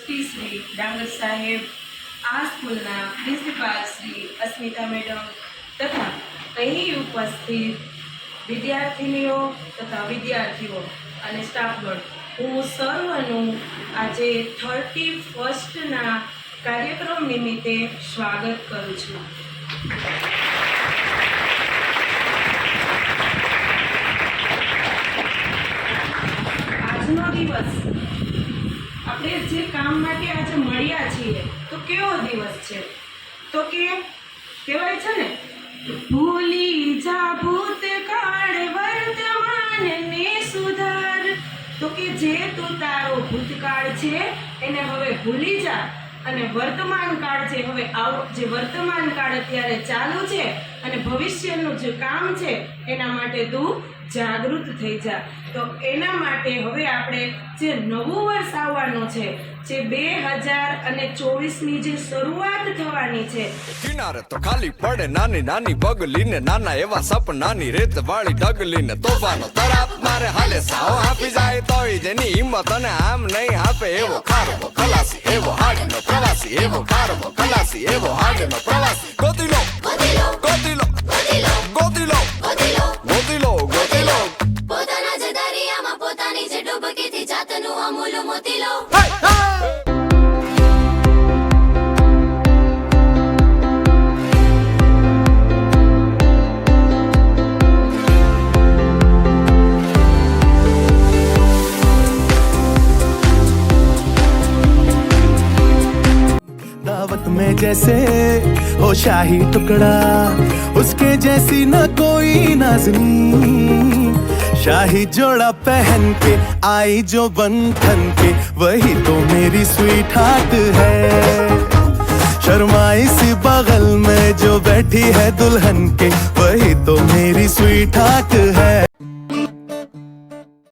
Trustee Shri ડાંગર સાહેબ, આ સ્કૂલના પ્રિન્સિપાલ શ્રી અસ્મિતા મેડમ તથા અહીં ઉપસ્થિત વિદ્યાર્થીનીઓ તથા વિદ્યાર્થીઓ અને સ્ટાફગણ, હું સર્વનું આજે 31ના કાર્યક્રમ નિમિત્તે સ્વાગત કરું છું. આજનો દિવસ આપણે જે કામ માટે આજે મળ્યા છીએ તો કેવો દિવસ છે? તો કે કહેવાય છે ને, ભૂલી જા ભૂતકાળ વર્તમાનને સુધાર. તો કે જે તું તારો ભૂતકાળ છે એને હવે ભૂલી જા અને વર્તમાન કાળ છે, હવે જે વર્તમાન કાળ અત્યારે ચાલુ છે અને ભવિષ્યનું જે કામ છે એના માટે તું જાગૃત થઈ જા. તો એના માટે હવે આપણે જે નવું વર્ષ આવવાનું છે, જે 2024ની જે શરૂઆત થવાની છે, કિનારે તો ખાલી પડે નાની નાની બગલીને, નાના એવા સપનાની રેત વાળી ડગલીને, તોફાનો તરાપ મારે હાલે સાવ આપી જાય તોય જેની હિંમત અને આમ નહીં આપે એવો ખારવો ખલાસી, એવો હાડનો પ્રવાસી, એવો ખારવો ખલાસી, એવો હાડનો પ્રવાસી. ગોતી લો ગોતી લો ગોતી લો ગોતી લો ગોતી લો ગોતી લો પોતાના જ દરિયામાં પોતાની જ ડૂબકીથી જાતનું અમૂલ મોતી લો. दावत में जैसे हो शाही टुकड़ा, उसके जैसी न कोई नाज़नीं. शाही जोड़ा पहन के आई जो बन ठन के, वही तो मेरी स्वीट हार्ट है. शर्माई सी बगल में जो बैठी है दुल्हन के, वही तो मेरी स्वीट हार्ट